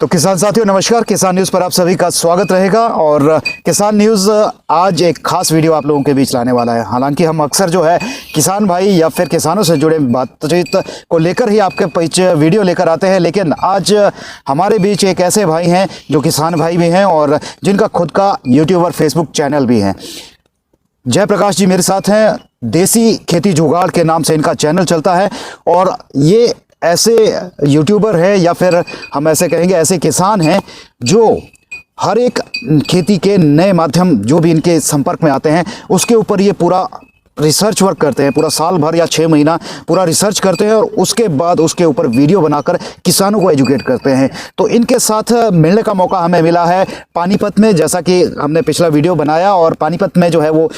तो किसान साथियों नमस्कार। किसान न्यूज़ पर आप सभी का स्वागत रहेगा और किसान न्यूज़ आज एक खास वीडियो आप लोगों के बीच लाने वाला है। हालांकि हम अक्सर जो है किसान भाई या फिर किसानों से जुड़े बातचीत को लेकर ही आपके बीच वीडियो लेकर आते हैं, लेकिन आज हमारे बीच एक ऐसे भाई हैं जो किसान भाई भी हैं और जिनका खुद का यूट्यूबर फेसबुक चैनल भी है। जयप्रकाश जी मेरे साथ हैं। देसी खेती जुगाड़ के नाम से इनका चैनल चलता है और ये ऐसे यूट्यूबर है या फिर हम ऐसे कहेंगे ऐसे किसान हैं जो हर एक खेती के नए माध्यम जो भी इनके संपर्क में आते हैं उसके ऊपर ये पूरा रिसर्च वर्क करते हैं। पूरा साल भर या 6 महीना पूरा रिसर्च करते हैं और उसके बाद उसके ऊपर वीडियो बनाकर किसानों को एजुकेट करते हैं। तो इनके साथ मिलने का मौका हमें मिला है पानीपत में, जैसा कि हमने पिछला वीडियो बनाया और पानीपत में जो है वो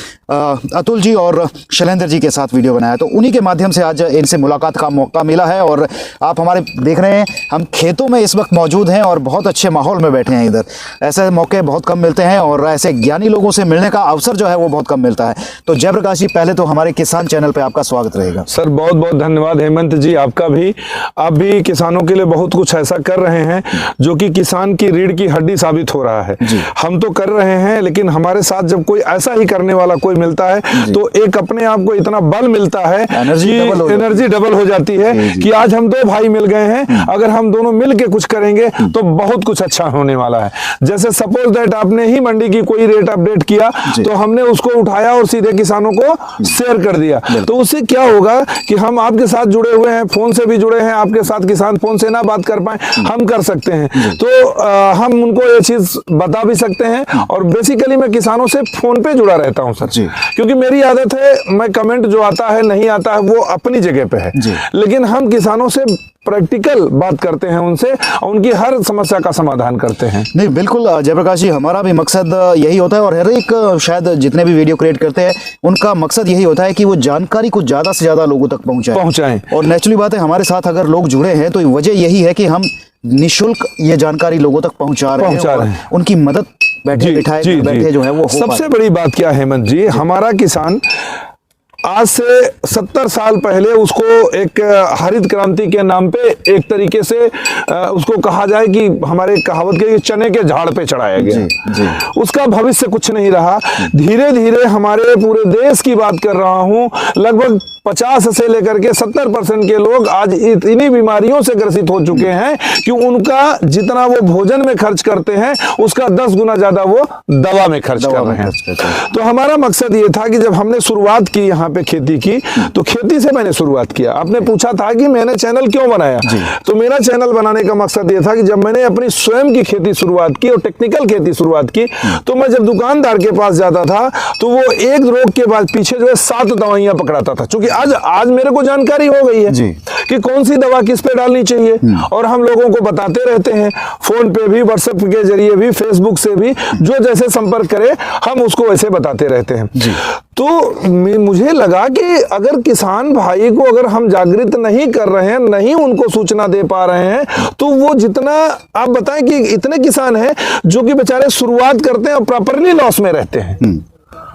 अतुल जी और शैलेंद्र जी के साथ वीडियो बनाया। तो उन्हीं के माध्यम से आज इनसे मुलाकात का मौका मिला है और आप हमारे देख रहे हैं हम खेतों में इस वक्त मौजूद हैं और बहुत अच्छे माहौल में बैठे हैं। इधर ऐसे मौके बहुत कम मिलते हैं और ऐसे ज्ञानी लोगों से मिलने का अवसर जो है वो बहुत कम मिलता है। तो जयप्रकाश जी पहले तो हमारे किसान चैनल पे आपका स्वागत रहेगा। सर बहुत बहुत धन्यवाद हेमंत जी, आपका भी। आप भी किसानों के लिए बहुत कुछ ऐसा कर रहे हैं जो कि किसान की रीढ़ की हड्डी साबित हो रहा है। हम तो कर रहे हैं, लेकिन हमारे साथ जब कोई ऐसा ही करने वाला कोई मिलता है तो एक अपने आप को इतना बल मिलता है, एनर्जी डबल हो जाती है कि आज हम 2 भाई मिल गए हैं, अगर हम दोनों मिल के कुछ करेंगे तो बहुत कुछ अच्छा होने वाला है। जैसे सपोज दैट आपने ही मंडी की कोई रेट अपडेट किया तो हमने उसको उठाया और सीधे किसानों को शेयर कर दिया। तो उससे क्या होगा कि हम आपके साथ जुड़े हुए हैं, फोन से भी जुड़े हैं आपके साथ, किसान फोन से ना बात कर पाए हम कर सकते हैं। तो हम उनको ये चीज बता भी सकते हैं और बेसिकली मैं किसानों से फोन पे जुड़ा रहता हूं सर, क्योंकि मेरी आदत है, मैं कमेंट जो आता है नहीं आता है वो अपनी जगह पे है, लेकिन हम किसानों से प्रैक्टिकल बात करते हैं, उनसे उनकी हर समस्या का समाधान करते हैं। नहीं बिल्कुल जयप्रकाश जी, हमारा भी मकसद यही होता है और हर एक शायद जितने भी वीडियो क्रिएट करते हैं उनका मकसद यही होता है कि वो जानकारी को ज्यादा से ज्यादा लोगों तक पहुंचाएं। और नेचुरली बात है हमारे साथ अगर लोग जुड़े हैं तो वजह यही है कि हम निःशुल्क ये जानकारी लोगों तक पहुंचा रहे हैं। उनकी मदद बैठे जो है वो सबसे बड़ी बात क्या है हेमंत जी, हमारा किसान आज से 70 साल पहले उसको एक हरित क्रांति के नाम पे एक तरीके से उसको कहा जाए कि हमारे कहावत के चने के झाड़ पे चढ़ाया गया। उसका भविष्य कुछ नहीं रहा। धीरे धीरे हमारे पूरे देश की बात कर रहा हूं, लगभग 50 से लेकर के 70% के लोग आज इतनी बीमारियों से ग्रसित हो चुके हैं कि उनका जितना वो भोजन में खर्च करते हैं उसका 10 गुना ज्यादा वो दवा में खर्च कर रहे हैं। तो हमारा मकसद ये था कि जब हमने शुरुआत की यहाँ पे खेती की, तो खेती से मैंने शुरुआत किया। आपने पूछा था कि मैंने चैनल क्यों बनाया, तो मेरा चैनल बनाने का मकसद ये था कि जब मैंने अपनी स्वयं की खेती शुरुआत की और टेक्निकल खेती शुरुआत की, तो मैं जब दुकानदार के पास जाता था तो वो एक रोग के बाद पीछे जो है 7 दवाइयां पकड़ाता था। क्योंकि आज मेरे को जानकारी हो गई है कि कौन सी दवा किस पे डालनी चाहिए और हम लोगों को बताते रहते हैं, फोन पे भी, व्हाट्सएप के जरिए भी, फेसबुक से भी, जो जैसे संपर्क करे हम उसको वैसे बताते रहते हैं। तो मुझे लगा कि अगर किसान भाई को अगर हम जागृत नहीं कर रहे हैं, नहीं उनको सूचना दे पा रहे हैं, तो वो जितना आप बताएं कि इतने किसान हैं जो कि बेचारे शुरुआत करते हैं और प्रॉपरली लॉस में रहते हैं।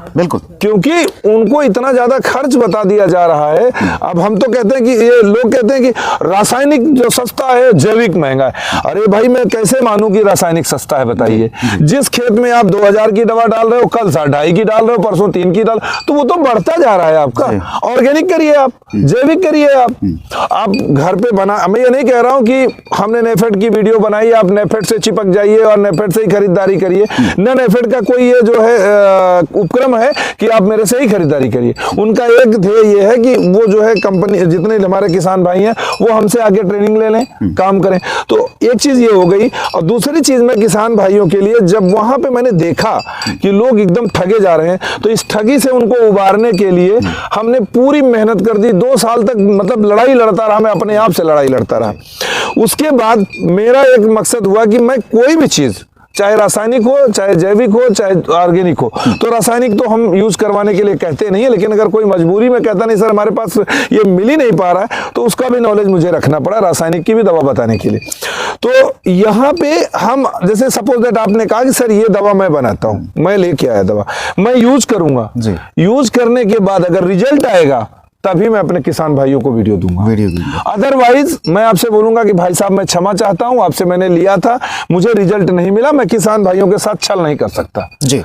बिल्कुल, क्योंकि उनको इतना ज्यादा खर्च बता दिया जा रहा है। अब हम तो कहते हैं कि ये लोग कहते हैं कि रासायनिक जो सस्ता है जैविक महंगा है। अरे भाई मैं कैसे मानूं कि रासायनिक सस्ता है, बताइए। जिस खेत में आप 2000 की दवा डाल रहे हो, कल 2.5 की डाल रहे हो, परसों 3 की डाल, तो वो तो बढ़ता जा रहा है आपका। ऑर्गेनिक करिए, आप जैविक करिए। आप घर पे बना, मैं ये नहीं कह रहा हूं कि हमने नेफेड की वीडियो बनाई, आप नेफेड से चिपक जाइए और नेफेड से ही खरीदारी करिए। न नेफेड का कोई ये जो है उपक्रम है कि आप मेरे से ही खरीदारी करिए। उनका एक ध्येय ये है कि वो जो है कंपनी, जितने हमारे किसान भाई हैं वो हमसे आगे ट्रेनिंग ले लें, काम करें। तो एक चीज ये हो गई। और दूसरी चीज मैं किसान भाइयों के लिए, जब वहां पे मैंने देखा कि लोग एकदम ठगे जा रहे हैं, तो इस ठगी से उनको उबारने के लिए हमने पूरी मेहनत कर दी। 2 साल तक मतलब लड़ाई लड़ता रहा, मैं अपने आप से लड़ाई लड़ता रहा। उसके बाद मेरा एक मकसद हुआ कि मैं कोई भी चीज, चाहे रासायनिक हो, चाहे जैविक हो, चाहे ऑर्गेनिक हो, तो रासायनिक तो हम यूज करवाने के लिए कहते नहीं है, लेकिन अगर कोई मजबूरी में कहता नहीं सर हमारे पास ये मिल ही नहीं पा रहा है, तो उसका भी नॉलेज मुझे रखना पड़ा, रासायनिक की भी दवा बताने के लिए। तो यहाँ पे हम, जैसे सपोज दैट आपने कहा कि सर ये दवा मैं बनाता हूँ, मैं लेके आया दवा, मैं यूज करूंगा, यूज करने के बाद अगर रिजल्ट आएगा तभी मैं अपने किसान भाइयों को वीडियो दूंगा। दूंगा। अदरवाइज मैं आपसे बोलूंगा कि भाई साहब मैं क्षमा चाहता हूं, आपसे मैंने लिया था, मुझे रिजल्ट नहीं मिला, मैं किसान भाइयों के साथ छल नहीं कर सकता जी।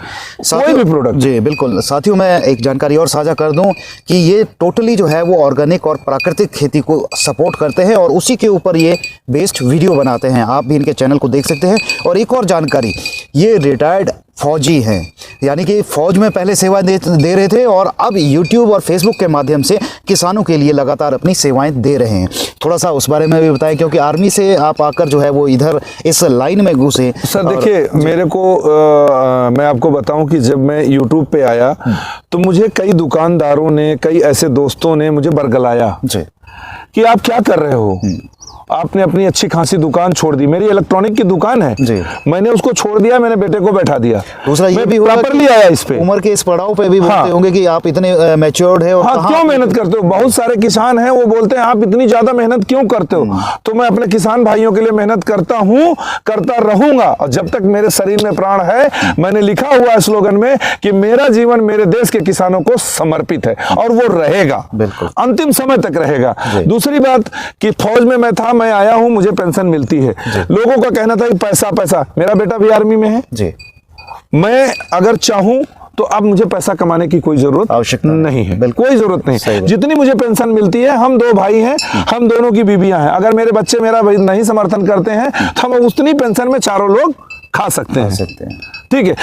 कोई भी प्रोडक्ट। जी बिल्कुल साथियों, मैं एक जानकारी और साझा कर दूं कि ये टोटली जो है वो ऑर्गेनिक और प्राकृतिक खेती को सपोर्ट करते हैं और उसी के ऊपर ये बेस्ड वीडियो बनाते हैं। आप भी इनके चैनल को देख सकते हैं। और एक और जानकारी, ये रिटायर्ड फौजी हैं, यानी कि फौज में पहले सेवा दे रहे थे और अब यूट्यूब और फेसबुक के माध्यम से किसानों के लिए लगातार अपनी सेवाएं दे रहे हैं। थोड़ा सा उस बारे में भी बताएं, क्योंकि आर्मी से आप आकर जो है वो इधर इस लाइन में घुसे। सर देखिए, मेरे को मैं आपको बताऊं कि जब मैं यूट्यूब पे आया तो मुझे कई दुकानदारों ने, कई ऐसे दोस्तों ने मुझे बरगलाया कि आप क्या कर रहे हो, आपने अपनी अच्छी खासी दुकान छोड़ दी। मेरी इलेक्ट्रॉनिक की दुकान है जी। मैंने उसको छोड़ दिया, मैंने बेटे को बैठा दिया। दूसरा ये भी होगा प्रॉपर्ली आया इस पे, उम्र के इस पड़ाव पे भी बोलते होंगे कि आप इतने मैच्योर्ड है और हाँ, क्यों मेहनत करते हो। बहुत सारे किसान हैं वो बोलते हैं आप इतनी ज्यादा मेहनत क्यों करते हो। तो मैं अपने किसान भाइयों के लिए मेहनत करता हूं, करता रहूंगा और जब तक मेरे शरीर में प्राण है। मैंने लिखा हुआ है स्लोगन में कि मेरा जीवन मेरे देश के किसानों को समर्पित है और वो रहेगा, अंतिम समय तक रहेगा। दूसरी बात कि फौज में मैं था, मैं आया हूं, मुझे पेंशन मिलती है। लोगों का कहना था कि पैसा पैसा, मेरा बेटा भी आर्मी में है जी। मैं अगर चाहूं तो अब मुझे पैसा कमाने की कोई जरूरत आवश्यकता नहीं है, कोई जरूरत नहीं। जितनी मुझे पेंशन मिलती है, हम दो भाई हैं, हम दोनों की बीबियां हैं, अगर मेरे बच्चे मेरा नहीं समर्थन करते हैं तो हम उतनी पेंशन में चारों लोग खा सकते हैं। ठीक है,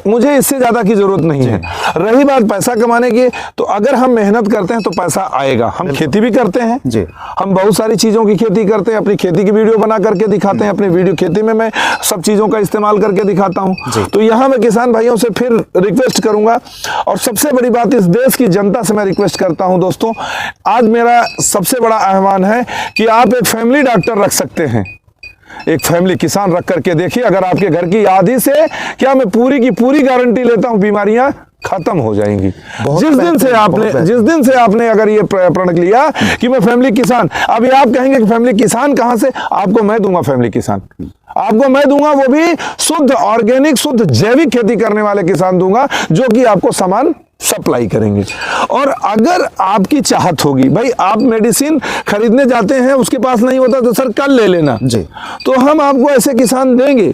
मुझे इससे ज्यादा की जरूरत नहीं है। रही बात पैसा कमाने की, तो अगर हम मेहनत करते हैं तो पैसा आएगा। हम खेती भी करते हैं जी, हम बहुत सारी चीजों की खेती करते हैं, अपनी खेती की वीडियो बना करके दिखाते हैं। अपनी वीडियो खेती में मैं सब चीजों का इस्तेमाल करके दिखाता हूं। तो यहां मैं किसान भाइयों से फिर रिक्वेस्ट करूंगा और सबसे बड़ी बात इस देश की जनता से मैं रिक्वेस्ट करता हूं। दोस्तों, आज मेरा सबसे बड़ा आह्वान है कि आप एक फैमिली डॉक्टर रख सकते हैं, एक फैमिली किसान रख करके देखिए। अगर आपके घर की आधी से क्या, मैं पूरी की पूरी गारंटी लेता हूं, बीमारियां खत्म हो जाएंगी। जिस दिन से आपने अगर ये प्रण लिया कि मैं फैमिली किसान, अभी आप कहेंगे कि फैमिली किसान कहां से, आपको मैं दूंगा फैमिली किसान, आपको मैं दूंगा, वो भी शुद्ध ऑर्गेनिक, शुद्ध जैविक खेती करने वाले किसान दूंगा, जो कि आपको सामान सप्लाई करेंगे। और अगर आपकी चाहत होगी, भाई आप मेडिसिन खरीदने जाते हैं, उसके पास नहीं होता तो सर कल ले लेना जी, तो हम आपको ऐसे किसान देंगे।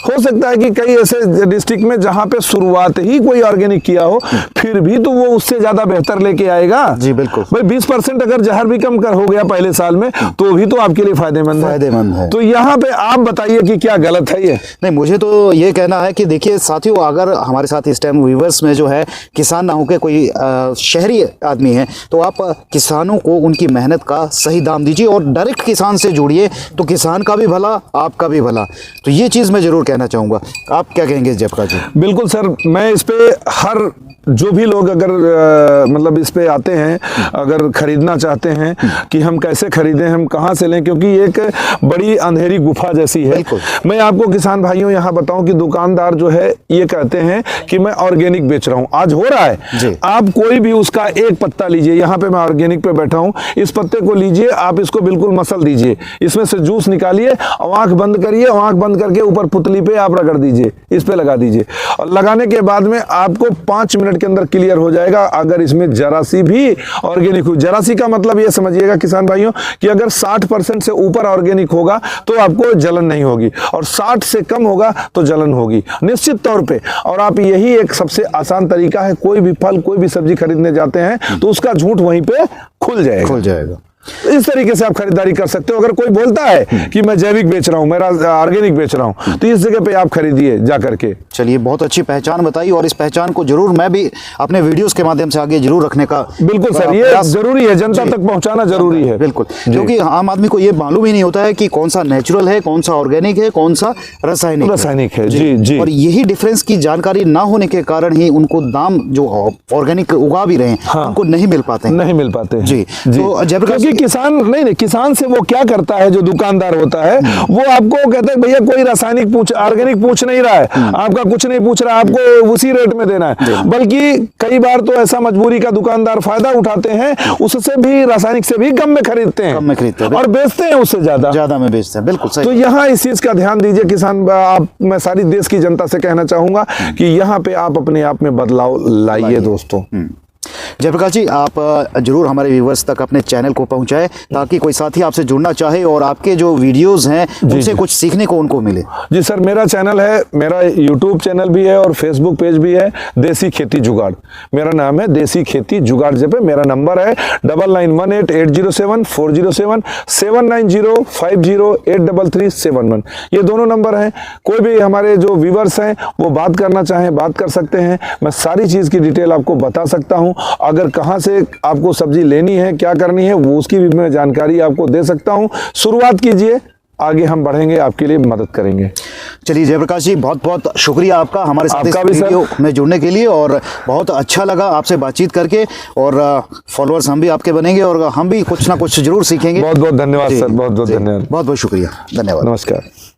हो सकता है कि कई ऐसे डिस्ट्रिक्ट में जहां पे शुरुआत ही कोई ऑर्गेनिक किया हो, फिर भी तो वो उससे ज्यादा बेहतर लेके आएगा जी। बिल्कुल भाई, 20% अगर जहर भी कम हो गया पहले साल में, तो भी तो आपके लिए फायदेमंद है। तो यहाँ पे आप बताइए कि क्या गलत है ये। नहीं, मुझे तो ये कहना है कि देखिए साथियों, अगर हमारे साथ इस टाइम व्यूअर्स में जो है किसान ना होकर कोई शहरी आदमी है, तो आप किसानों को उनकी मेहनत का सही दाम दीजिए और डायरेक्ट किसान से जुड़िए, तो किसान का भी भला, आपका भी भला। तो ये चीज मैं जरूर कहना चाहूंगा। आप क्या कहेंगे जयप्रकाश जी? बिल्कुल सर, मैं इस पे हर जो भी लोग अगर मतलब इस पे आते हैं, अगर खरीदना चाहते हैं कि हम कैसे खरीदें, हम कहाँ से लें, क्योंकि एक बड़ी अंधेरी गुफा जैसी है। मैं आपको किसान भाइयों यहाँ बताऊं कि दुकानदार जो है ये कहते हैं कि मैं ऑर्गेनिक बेच रहा हूँ। आज हो रहा है, आप कोई भी उसका एक पत्ता लीजिए, यहाँ पे मैं ऑर्गेनिक पे बैठा हूँ, इस पत्ते को लीजिए, आप इसको बिल्कुल मसल दीजिए, इसमें से जूस निकालिए, आंख बंद करिए, आंख बंद करके ऊपर पुतली पे आप रगड़ दीजिए, इस पे लगा दीजिए, और लगाने के बाद में आपको 5 मिनट के अंदर क्लियर हो जाएगा अगर इसमें जरा सी भी ऑर्गेनिक हो। जरा सी का मतलब ये समझिएगा किसान भाइयों कि अगर 60% से ऊपर ऑर्गेनिक होगा तो आपको जलन नहीं होगी, और 60 से कम होगा तो जलन होगी निश्चित तौर पे। और आप यही एक सबसे आसान तरीका है, कोई भी फल, कोई भी सब्जी खरीदने जाते हैं तो उसका झूठ वहीं पे खुल जाएगा। इस तरीके से आप खरीदारी कर सकते हो। अगर कोई बोलता है कि मैं जैविक बेच रहा हूं, मेरा ऑर्गेनिक बेच रहा हूं, तो इस जगह पे आप खरीदिए जा करके। चलिए, बहुत अच्छी पहचान बताई, और इस पहचान को जरूर मैं भी अपने वीडियोस के माध्यम से आगे जरूर रखने का बिल्कुल सर, ये जरूरी है, जनता तक पहुंचाना जरूरी है। बिल्कुल, क्योंकि आम आदमी को ये मालूम ही नहीं होता है कि कौन सा नेचुरल है, कौन सा ऑर्गेनिक है, कौन सा रासायनिक है। जी। और यही डिफरेंस की जानकारी ना होने के कारण ही उनको दाम जो ऑर्गेनिक उगा भी रहे हैं उनको नहीं मिल पाते जी। तो जबकि किसान नहीं, किसान से वो क्या करता है, जो दुकानदार होता है वो आपको कहता है भैया कोई रासायनिक ऑर्गेनिक पूछ नहीं रहा है, आपका कुछ नहीं पूछ रहा, आपको उसी रेट में देना है। बल्कि कई बार तो ऐसा मजबूरी का दुकानदार फायदा उठाते हैं, उससे भी रासायनिक से भी कम में खरीदते हैं और बेचते हैं उससे ज्यादा में बेचते हैं। बिल्कुल सही। तो यहाँ इस चीज का ध्यान दीजिए किसान आप, मैं सारी देश की जनता से कहना चाहूंगा कि यहाँ पे आप अपने आप में बदलाव लाइए दोस्तों। जयप्रकाश जी, आप जरूर हमारे व्यूवर्स तक अपने चैनल को पहुंचाएं ताकि कोई साथी आपसे जुड़ना चाहे और आपके जो वीडियोस हैं उनसे कुछ सीखने को उनको मिले। जी सर, मेरा चैनल है, मेरा यूट्यूब चैनल भी है और फेसबुक पेज भी है, देसी खेती जुगाड़। मेरा नाम है देसी खेती जुगाड़। जब मेरा नंबर है 9918074077905083383371। ये दोनों नंबर हैं। कोई भी हमारे जो व्यूवर्स हैं वो बात करना चाहें बात कर सकते हैं। मैं सारी चीज़ की डिटेल आपको बता सकता हूं। अगर कहां से आपको सब्जी लेनी है, क्या करनी है, वो उसकी भी मैं जानकारी आपको दे सकता हूं। शुरुआत कीजिए, आगे हम बढ़ेंगे, आपके लिए मदद करेंगे। चलिए जयप्रकाश जी, बहुत बहुत शुक्रिया आपका हमारे साथ इस आपका भी सर। वीडियो में जुड़ने के लिए, और बहुत अच्छा लगा आपसे बातचीत करके। और फॉलोअर्स हम भी आपके बनेंगे और हम भी कुछ ना कुछ जरूर सीखेंगे। बहुत बहुत धन्यवाद जी, सर, बहुत बहुत जी, धन्यवाद। बहुत बहुत शुक्रिया, धन्यवाद, नमस्कार।